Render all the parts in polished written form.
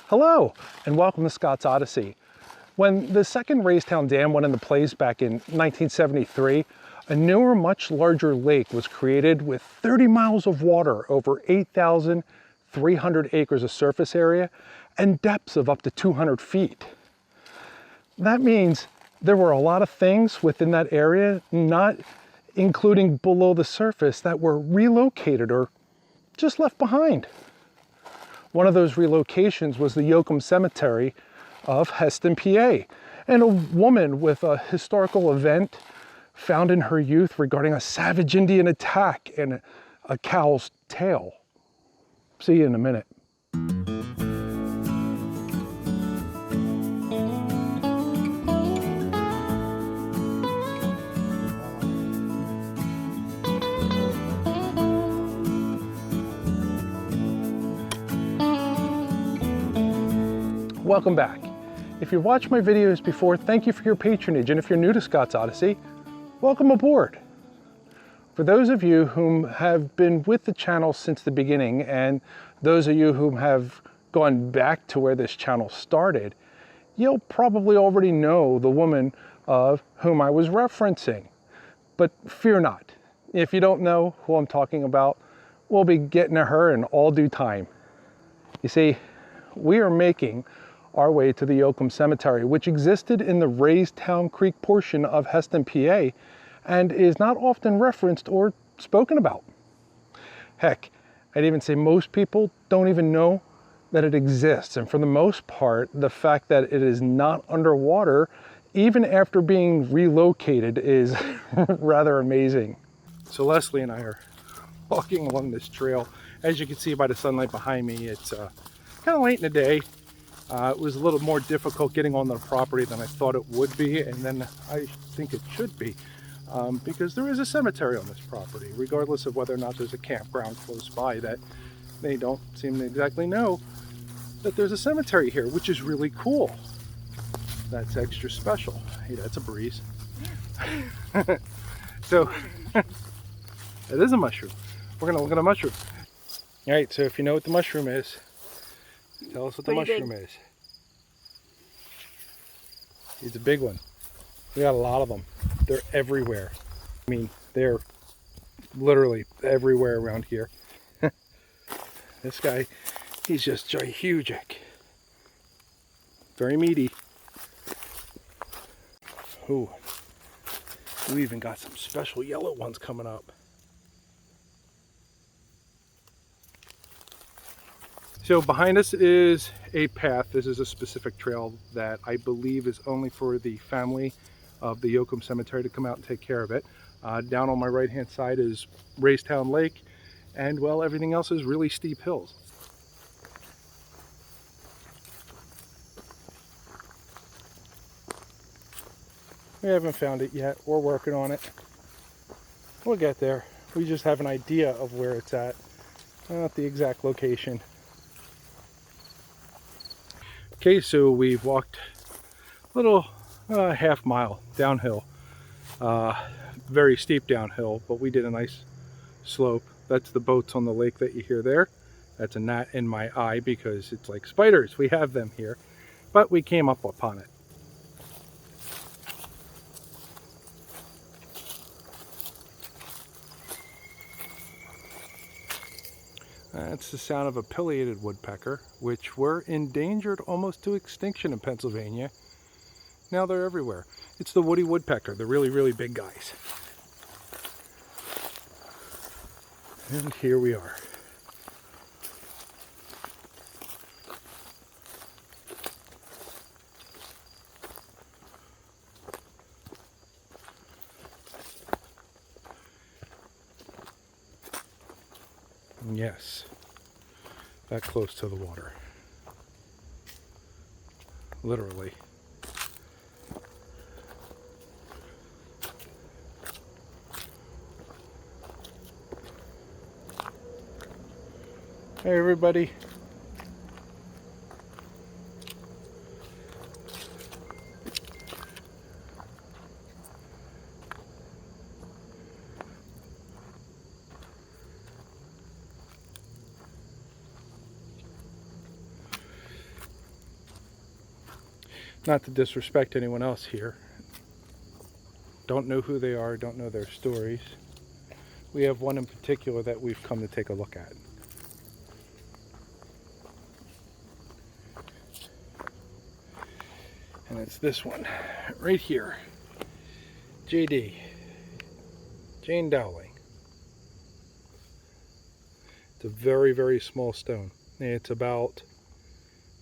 Hello, and welcome to Scott's Odyssey. When the second Raystown Dam went into place back in 1973, a newer, much larger lake was created with 30 miles of water over 8,300 acres of surface area and depths of up to 200 feet. That means there were a lot of things within that area, not including below the surface, that were relocated or just left behind. One of those relocations was the Yocum Cemetery of Heston, PA, and a woman with a historical event found in her youth regarding a savage Indian attack and a cow's tail. See you in a minute. Welcome back. If you've watched my videos before, thank you for your patronage, and if you're new to Scott's Odyssey, welcome aboard. For those of you whom have been with the channel since the beginning, and those of you whom have gone back to where this channel started, you'll probably already know the woman of whom I was referencing. But fear not, if you don't know who I'm talking about, we'll be getting to her in all due time. You see, we are making our way to the Yocum Cemetery, which existed in the Raystown Creek portion of Heston, PA, and is not often referenced or spoken about. Heck, I'd even say most people don't even know that it exists. And for the most part, the fact that it is not underwater, even after being relocated, is rather amazing. So Leslie and I are walking along this trail. As you can see by the sunlight behind me, it's kind of late in the day. It was a little more difficult getting on the property than I thought it would be, and then I think it should be, because there is a cemetery on this property, regardless of whether or not there's a campground close by. That they don't seem to exactly know that there's a cemetery here, which is really cool. That's extra special. Hey, that's a breeze. Yeah. So, it is a mushroom. We're going to look at a mushroom. All right, so if you know what the mushroom is, tell us what the mushroom is. It's a big one. We got a lot of them. They're everywhere. I mean, they're literally everywhere around here. This guy, he's just huge. Very meaty. Ooh, we even got some special yellow ones coming up. So behind us is a path. This is a specific trail that I believe is only for the family of the Yocum Cemetery to come out and take care of it. Down on my right hand side is Raystown Lake, and well, everything else is really steep hills. We haven't found it yet. We're working on it. We'll get there. We just have an idea of where it's at, not the exact location. Okay, so we've walked a little half mile downhill, very steep downhill, but we did a nice slope. That's the boats on the lake that you hear there. That's a gnat in my eye because it's like spiders. We have them here, but we came up upon it. That's the sound of a pileated woodpecker, which were endangered almost to extinction in Pennsylvania. Now they're everywhere. It's the woody woodpecker, the really, really big guys. And here we are. Yes, that close to the water. Literally. Hey everybody. Not to disrespect anyone else here. Don't know who they are, don't know their stories. We have one in particular that we've come to take a look at. And it's this one, right here. JD, Jane Dowling. It's a very, very small stone. It's about,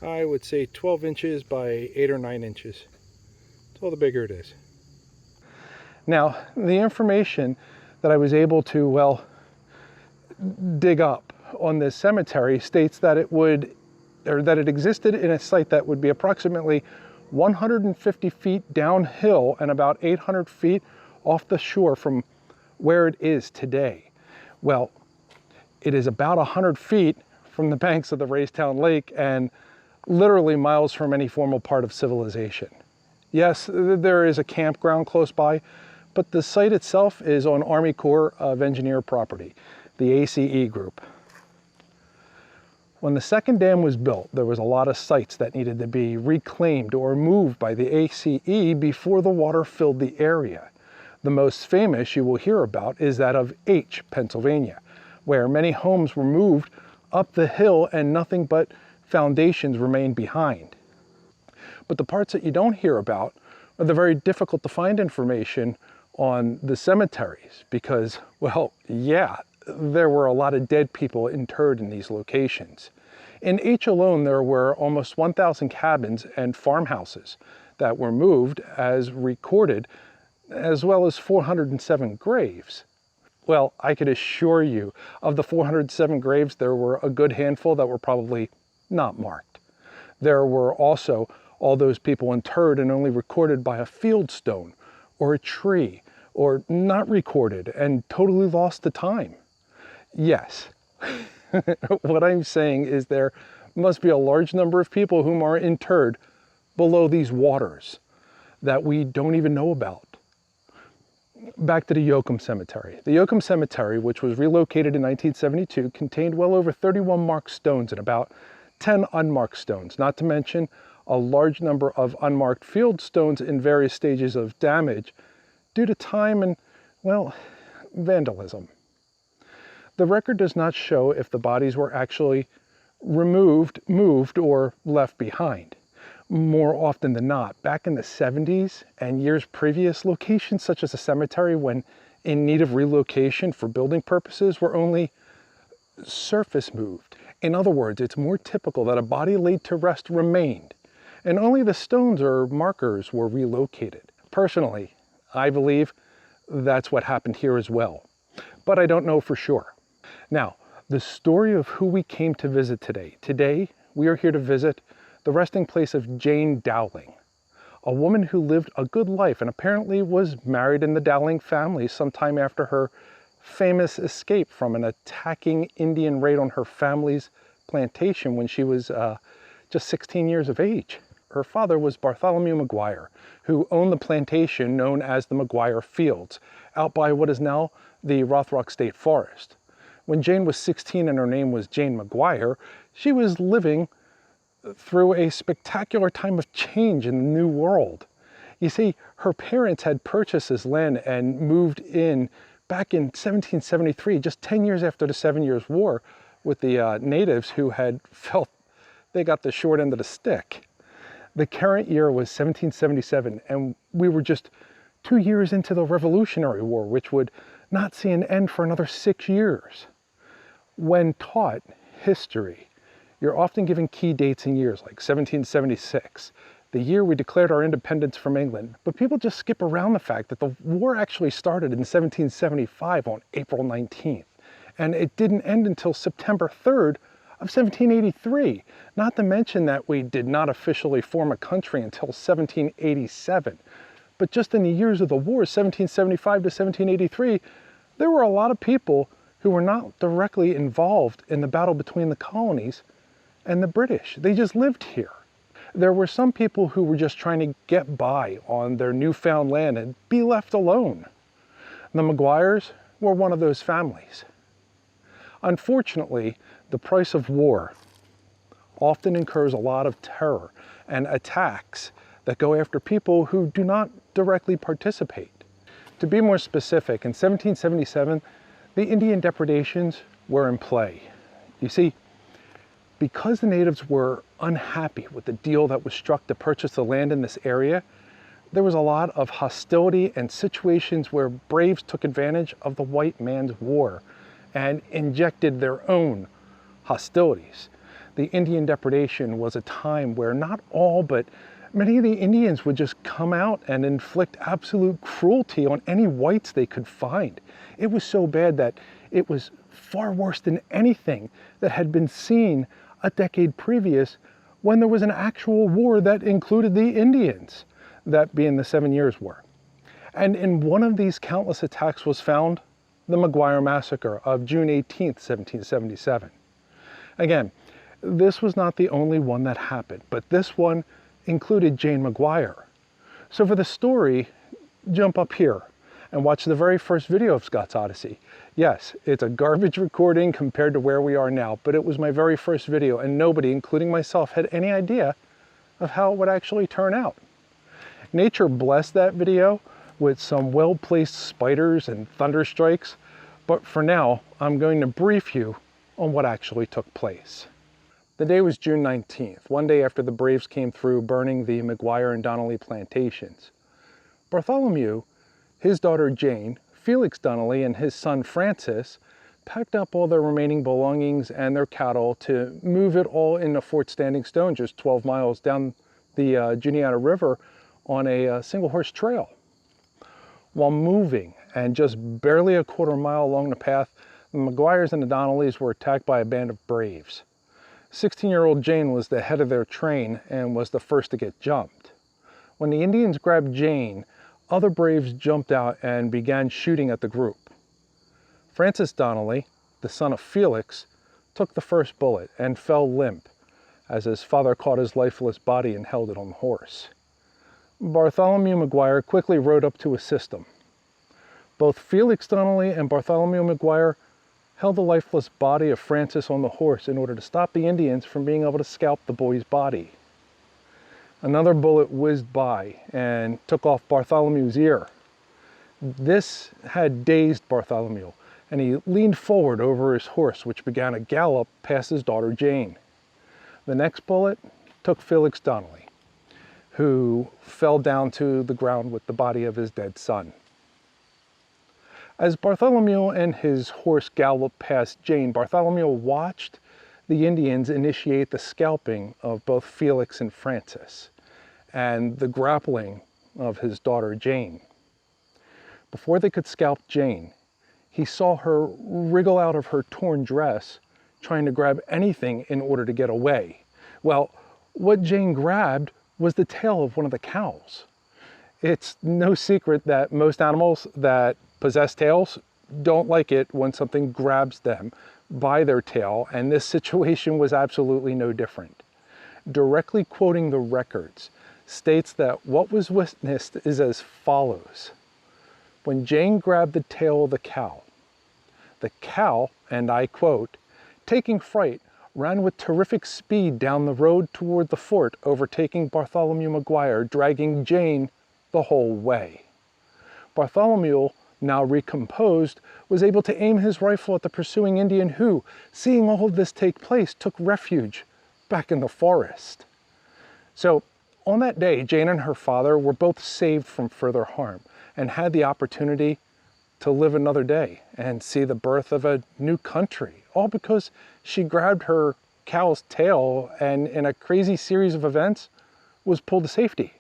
I would say, 12 inches by 8 or 9 inches. It's all the bigger it is. Now, the information that I was able to, well, dig up on this cemetery states that it would, or that it existed in a site that would be approximately 150 feet downhill and about 800 feet off the shore from where it is today. Well, it is about 100 feet from the banks of the Raystown Lake and literally miles from any formal part of civilization. Yes, there is a campground close by, but the site itself is on Army Corps of Engineer property, the ACE group. When the second dam was built, there was a lot of sites that needed to be reclaimed or moved by the ACE before the water filled the area. The most famous you will hear about is that of H, Pennsylvania, where many homes were moved up the hill and nothing but foundations remained behind. But the parts that you don't hear about are the very difficult to find information on the cemeteries because, well, yeah, there were a lot of dead people interred in these locations. In H alone, there were almost 1,000 cabins and farmhouses that were moved as recorded, as well as 407 graves. Well, I could assure you, of the 407 graves, there were a good handful that were probably not marked. There were also all those people interred and only recorded by a field stone or a tree, or not recorded and totally lost to time. Yes, what I'm saying is there must be a large number of people whom are interred below these waters that we don't even know about. Back to the Yocum Cemetery. The Yocum Cemetery, which was relocated in 1972, contained well over 31 marked stones and about 10 unmarked stones, not to mention a large number of unmarked field stones in various stages of damage due to time and, well, vandalism. The record does not show if the bodies were actually removed, moved, or left behind. More often than not, back in the 70s and years previous, locations such as a cemetery when in need of relocation for building purposes were only surface moved. In other words, it's more typical that a body laid to rest remained, and only the stones or markers were relocated. Personally, I believe that's what happened here as well, but I don't know for sure. Now, the story of who we came to visit today. Today, we are here to visit the resting place of Jane Dowling, a woman who lived a good life and apparently was married in the Dowling family sometime after her famous escape from an attacking Indian raid on her family's plantation when she was just 16 years of age. Her father was Bartholomew Maguire, who owned the plantation known as the Maguire Fields, out by what is now the Rothrock State Forest. When Jane was 16 and her name was Jane Maguire, she was living through a spectacular time of change in the New World. You see, her parents had purchased this land and moved in back in 1773, just 10 years after the 7 Years' War, with the natives who had felt they got the short end of the stick. The current year was 1777, and we were just 2 years into the Revolutionary War, which would not see an end for another 6 years. When taught history, you're often given key dates and years, like 1776, the year we declared our independence from England, but people just skip around the fact that the war actually started in 1775 on April 19th, and it didn't end until September 3rd of 1783, not to mention that we did not officially form a country until 1787. But just in the years of the war, 1775 to 1783, there were a lot of people who were not directly involved in the battle between the colonies and the British. They just lived here. There were some people who were just trying to get by on their newfound land and be left alone. The Maguires were one of those families. Unfortunately, the price of war often incurs a lot of terror and attacks that go after people who do not directly participate. To be more specific, in 1777, the Indian depredations were in play. You see, because the natives were unhappy with the deal that was struck to purchase the land in this area, there was a lot of hostility and situations where braves took advantage of the white man's war and injected their own hostilities. The Indian depredation was a time where not all, but many of the Indians would just come out and inflict absolute cruelty on any whites they could find. It was so bad that it was far worse than anything that had been seen a decade previous, when there was an actual war that included the Indians, that being the 7 Years' War. And in one of these countless attacks was found the Maguire Massacre of June 18th, 1777. Again, this was not the only one that happened, but this one included Jane Maguire. So for the story, jump up here and watch the very first video of Scott's Odyssey. Yes, it's a garbage recording compared to where we are now, but it was my very first video, and nobody, including myself, had any idea of how it would actually turn out. Nature blessed that video with some well-placed spiders and thunder strikes, but for now, I'm going to brief you on what actually took place. The day was June 19th, one day after the Braves came through burning the Maguire and Donnelly plantations. Bartholomew, his daughter Jane, Felix Donnelly, and his son Francis packed up all their remaining belongings and their cattle to move it all into Fort Standing Stone, just 12 miles down the Juniata River on a single horse trail. While moving, and just barely a quarter mile along the path, the Maguires and the Donnellys were attacked by a band of braves. 16-year-old Jane was the head of their train and was the first to get jumped. When the Indians grabbed Jane, other braves jumped out and began shooting at the group. Francis Donnelly, the son of Felix, took the first bullet and fell limp as his father caught his lifeless body and held it on the horse. Bartholomew Maguire quickly rode up to assist him. Both Felix Donnelly and Bartholomew Maguire held the lifeless body of Francis on the horse in order to stop the Indians from being able to scalp the boy's body. Another bullet whizzed by and took off Bartholomew's ear. This had dazed Bartholomew, and he leaned forward over his horse, which began a gallop past his daughter Jane. The next bullet took Felix Donnelly, who fell down to the ground with the body of his dead son. As Bartholomew and his horse galloped past Jane, Bartholomew watched the Indians initiate the scalping of both Felix and Francis, and the grappling of his daughter Jane. Before they could scalp Jane, he saw her wriggle out of her torn dress, trying to grab anything in order to get away. Well, what Jane grabbed was the tail of one of the cows. It's no secret that most animals that possess tails don't like it when something grabs them by their tail, and this situation was absolutely no different. Directly quoting the records, states that what was witnessed is as follows. When Jane grabbed the tail of the cow, and I quote, taking fright, ran with terrific speed down the road toward the fort, overtaking Bartholomew Maguire, dragging Jane the whole way. Bartholomew, now recomposed, was able to aim his rifle at the pursuing Indian who, seeing all of this take place, took refuge back in the forest. So, on that day, Jane and her father were both saved from further harm and had the opportunity to live another day and see the birth of a new country, all because she grabbed her cow's tail and, in a crazy series of events, was pulled to safety.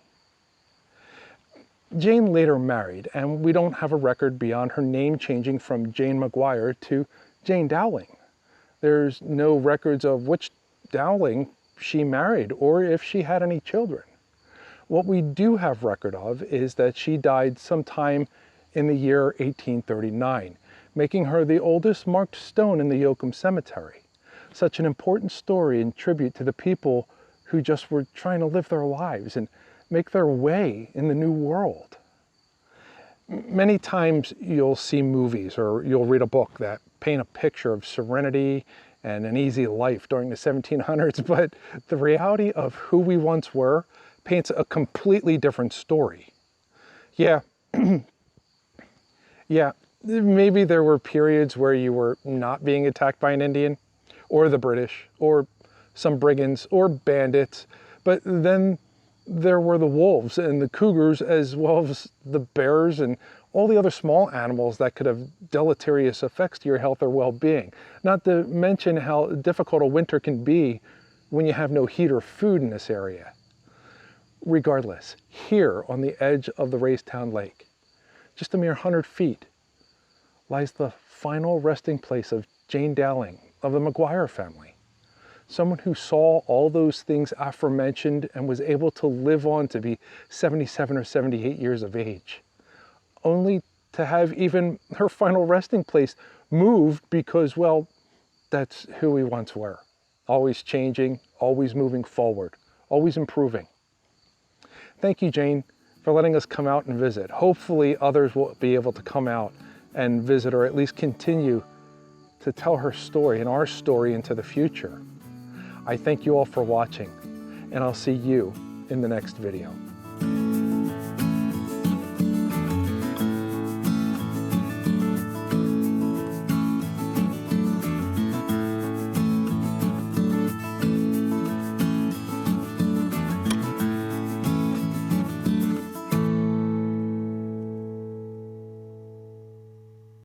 Jane later married, and we don't have a record beyond her name changing from Jane Maguire to Jane Dowling. There's no records of which Dowling she married or if she had any children. What we do have record of is that she died sometime in the year 1839, making her the oldest marked stone in the Yocum cemetery. Such an important story and tribute to the people who just were trying to live their lives and make their way in the new world. Many times you'll see movies or you'll read a book that paint a picture of serenity and an easy life during the 1700s, but the reality of who we once were paints a completely different story. Yeah, yeah, maybe there were periods where you were not being attacked by an Indian, or the British, or some brigands, or bandits, but then there were the wolves and the cougars, as well as the bears and all the other small animals that could have deleterious effects to your health or well-being. Not to mention how difficult a winter can be when you have no heat or food in this area. Regardless, here on the edge of the Raystown Lake, just a mere 100 feet, lies the final resting place of Jane Dowling of the Maguire family. Someone who saw all those things aforementioned and was able to live on to be 77 or 78 years of age, only to have even her final resting place moved because, well, that's who we once were. Always changing, always moving forward, always improving. Thank you, Jane, for letting us come out and visit. Hopefully others will be able to come out and visit, or at least continue to tell her story and our story into the future. I thank you all for watching, and I'll see you in the next video.